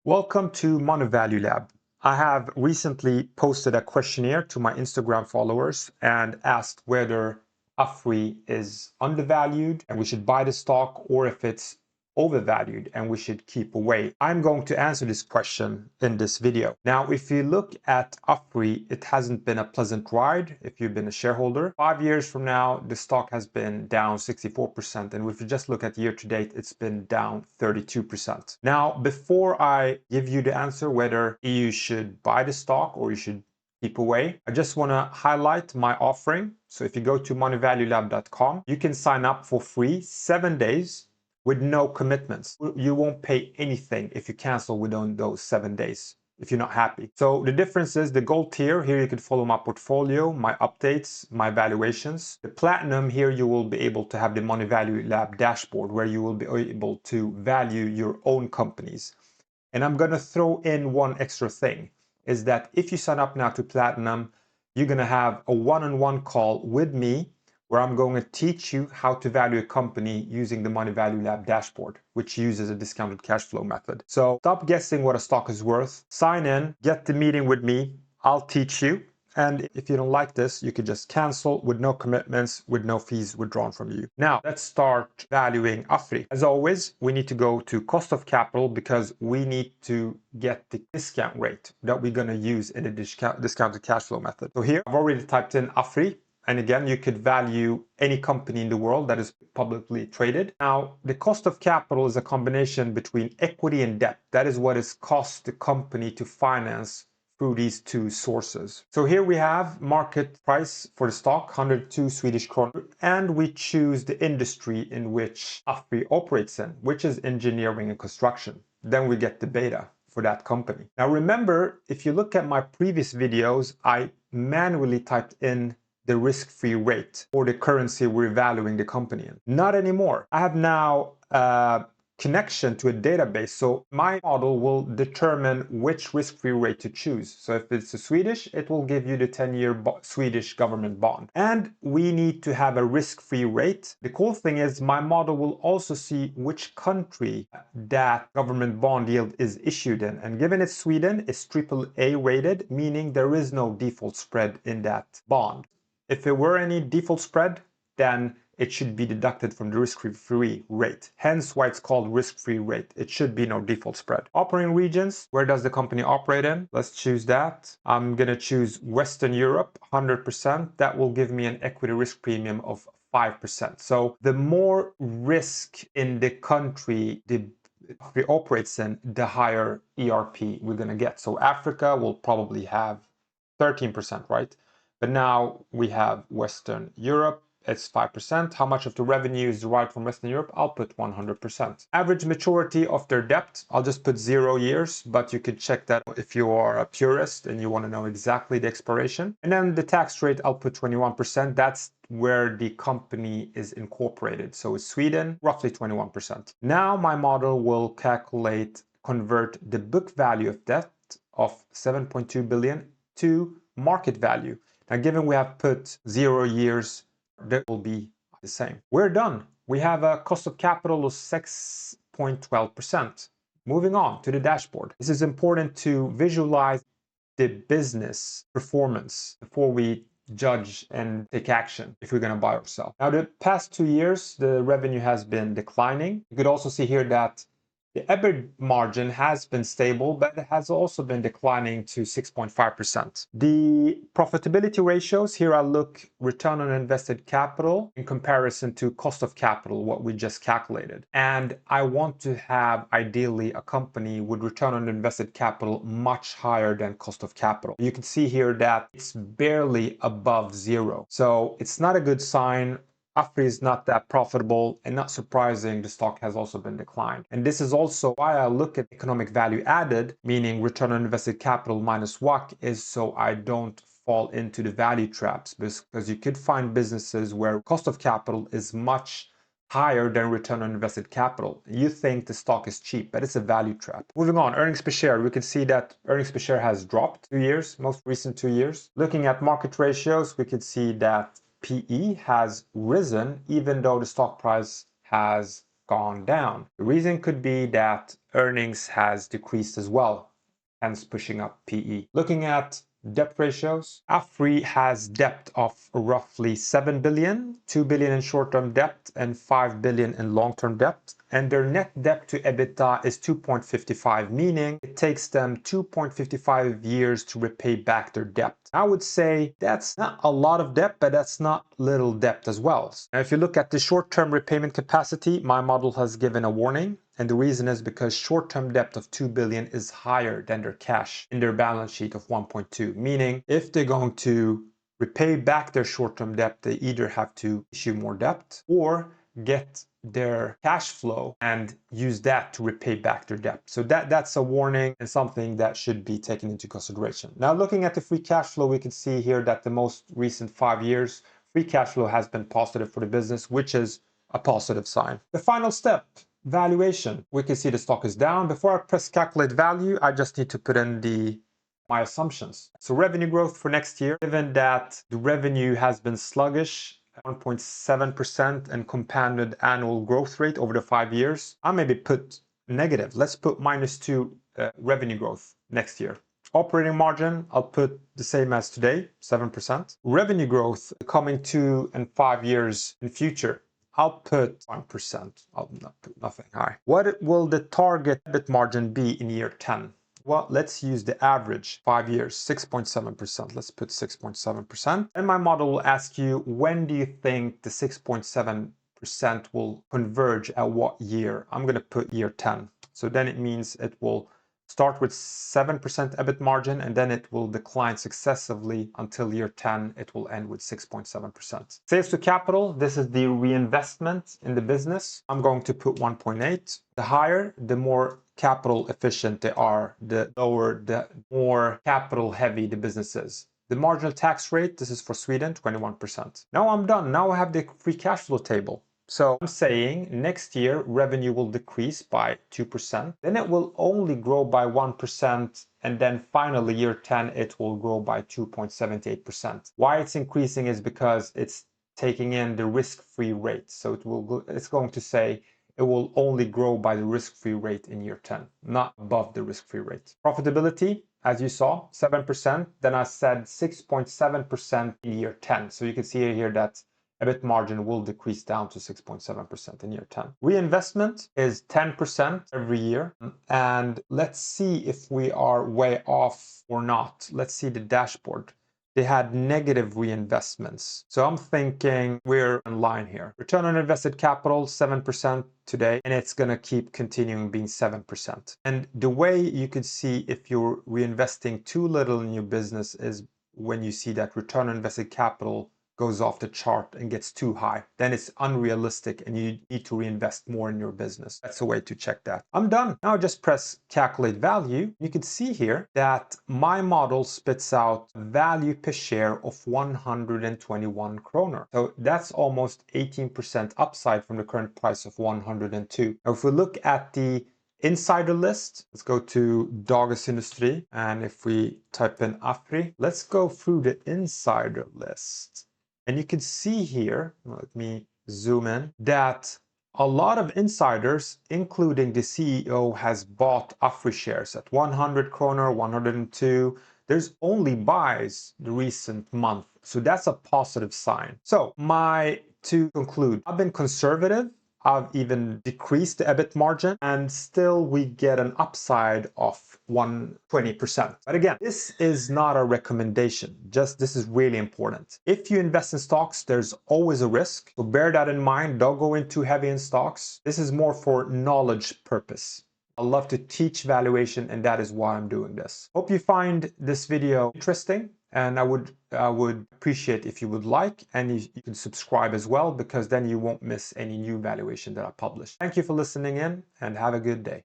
Welcome to Money Value Lab. I have recently posted a questionnaire to my Instagram followers and asked whether AFRY is undervalued and we should buy the stock, or if it's overvalued and we should keep away. I'm going to answer this question in this video. Now, if you look at AFRY, it hasn't been a pleasant ride if you've been a shareholder. 5 years from now, the stock has been down 64%. And if you just look at year to date, it's been down 32%. Now, before I give you the answer whether you should buy the stock or you should keep away, I just want to highlight my offering. So if you go to moneyvaluelab.com, you can sign up for free 7 days with no commitments. You won't pay anything if you cancel within those 7 days if you're not happy. So the difference is the gold tier, here you can follow my portfolio, my updates, my valuations. The platinum, here you will be able to have the Money Value Lab dashboard where you will be able to value your own companies. And I'm going to throw in one extra thing, is that if you sign up now to platinum, you're going to have a one-on-one call with me where I'm going to teach you how to value a company using the Money Value Lab dashboard, which uses a discounted cash flow method. So stop guessing what a stock is worth, sign in, get the meeting with me, I'll teach you. And if you don't like this, you could just cancel with no commitments, with no fees withdrawn from you. Now, let's start valuing AFRY. As always, we need to go to cost of capital because we need to get the discount rate that we're going to use in the discounted cash flow method. So here, I've already typed in AFRY. And again, you could value any company in the world that is publicly traded. Now, the cost of capital is a combination between equity and debt. That is what it costs the company to finance through these two sources. So here we have market price for the stock, 102 Swedish kronor, and we choose the industry in which AFRY operates in, which is engineering and construction. Then we get the beta for that company. Now remember, if you look at my previous videos, I manually typed in the risk-free rate or the currency we're valuing the company in. Not anymore. I have now a connection to a database, so my model will determine which risk-free rate to choose. So if it's a Swedish, it will give you the 10-year Swedish government bond. And we need to have a risk-free rate. The cool thing is my model will also see which country that government bond yield is issued in. And given it's Sweden, it's AAA rated, meaning there is no default spread in that bond. If there were any default spread, then it should be deducted from the risk-free rate. Hence why it's called risk-free rate. It should be no default spread. Operating regions, where does the company operate in? Let's choose that. I'm going to choose Western Europe, 100%. That will give me an equity risk premium of 5%. So the more risk in the country the operates in, the higher ERP we're going to get. So Africa will probably have 13%, right? But now we have Western Europe, it's 5%. How much of the revenue is derived from Western Europe? I'll put 100%. Average maturity of their debt, I'll just put 0 years, but you could check that if you are a purist and you want to know exactly the expiration. And then the tax rate, I'll put 21%. That's where the company is incorporated. So it's Sweden, roughly 21%. Now my model will convert the book value of debt of 7.2 billion to market value. Now, given we have put 0 years, that will be the same. We're done. We have a cost of capital of 6.12%. Moving on to the dashboard. This is important to visualize the business performance before we judge and take action if we're going to buy or sell. Now, the past 2 years, the revenue has been declining. You could also see here that the EBIT margin has been stable, but it has also been declining to 6.5%. The profitability ratios, here I look return on invested capital in comparison to cost of capital, what we just calculated. And I want to have ideally a company with return on invested capital much higher than cost of capital. You can see here that it's barely above 0. So it's not a good sign. AFRY is not that profitable, and not surprising, the stock has also been declined. And this is also why I look at economic value added, meaning return on invested capital minus WACC, is so I don't fall into the value traps, because you could find businesses where cost of capital is much higher than return on invested capital. You think the stock is cheap, but it's a value trap. Moving on, earnings per share. We can see that earnings per share has dropped 2 years, most recent 2 years. Looking at market ratios, we can see that PE has risen even though the stock price has gone down. The reason could be that earnings has decreased as well, hence pushing up PE. Looking at debt ratios, AFRY has debt of roughly 7 billion, 2 billion in short-term debt and 5 billion in long-term debt. And their net debt to EBITDA is 2.55, meaning it takes them 2.55 years to repay back their debt. I would say that's not a lot of debt, but that's not little debt as well. Now, if you look at the short-term repayment capacity, my model has given a warning. And the reason is because short-term debt of 2 billion is higher than their cash in their balance sheet of 1.2, meaning if they're going to repay back their short-term debt, they either have to issue more debt or get their cash flow and use that to repay back their debt. So that's a warning and something that should be taken into consideration. Now, looking at the free cash flow, we can see here that the most recent 5 years, free cash flow has been positive for the business, which is a positive sign. The final step, valuation. We can see the stock is down. Before I press calculate value, I just need to put in my assumptions. So revenue growth for next year, given that the revenue has been sluggish, 1.7% and compounded annual growth rate over the 5 years, I maybe put negative. Let's put -2 revenue growth next year. Operating margin, I'll put the same as today, 7%. Revenue growth coming 2 and 5 years in future, I'll put 1%. I'll not put nothing high. What will the target EBIT margin be in year 10? Well, let's use the average 5 years, 6.7%. Let's put 6.7%. And my model will ask you, when do you think the 6.7% will converge at what year? I'm going to put year 10. So then it means it will start with 7% EBIT margin and then it will decline successively until year 10. It will end with 6.7%. Sales to capital, this is the reinvestment in the business. I'm going to put 1.8. The higher, the more capital efficient they are, the lower, the more capital heavy the business is. The marginal tax rate, this is for Sweden, 21%. Now I'm done. Now I have the free cash flow table. So I'm saying next year revenue will decrease by 2%, then it will only grow by 1%, and then finally year 10 it will grow by 2.78%. Why it's increasing is because it's taking in the risk-free rate. So it's going to say it will only grow by the risk-free rate in year 10, not above the risk-free rate. Profitability, as you saw, 7%. Then I said 6.7% in year 10. So you can see here that EBIT margin will decrease down to 6.7% in year 10. Reinvestment is 10% every year. And let's see if we are way off or not. Let's see the dashboard. They had negative reinvestments. So I'm thinking we're in line here. Return on invested capital, 7% today, and it's going to keep continuing being 7%. And the way you could see if you're reinvesting too little in your business is when you see that return on invested capital goes off the chart and gets too high, then it's unrealistic and you need to reinvest more in your business. That's a way to check that. I'm done. Now just press calculate value. You can see here that my model spits out value per share of 121 kroner. So that's almost 18% upside from the current price of 102. Now if we look at the insider list, let's go to Dagens Industri, and if we type in AFRY, let's go through the insider list. And you can see here, let me zoom in, that a lot of insiders, including the CEO, has bought AFRY shares at 100 kroner, 102. There's only buys the recent month. So that's a positive sign. So to conclude, I've been conservative. I've even decreased the EBIT margin and still we get an upside of 120%. But again, this is not a recommendation. Just this is really important. If you invest in stocks, there's always a risk. So bear that in mind. Don't go in too heavy in stocks. This is more for knowledge purpose. I love to teach valuation and that is why I'm doing this. Hope you find this video interesting. And I would appreciate if you would like and you can subscribe as well, because then you won't miss any new valuation that I publish. Thank you for listening in and have a good day.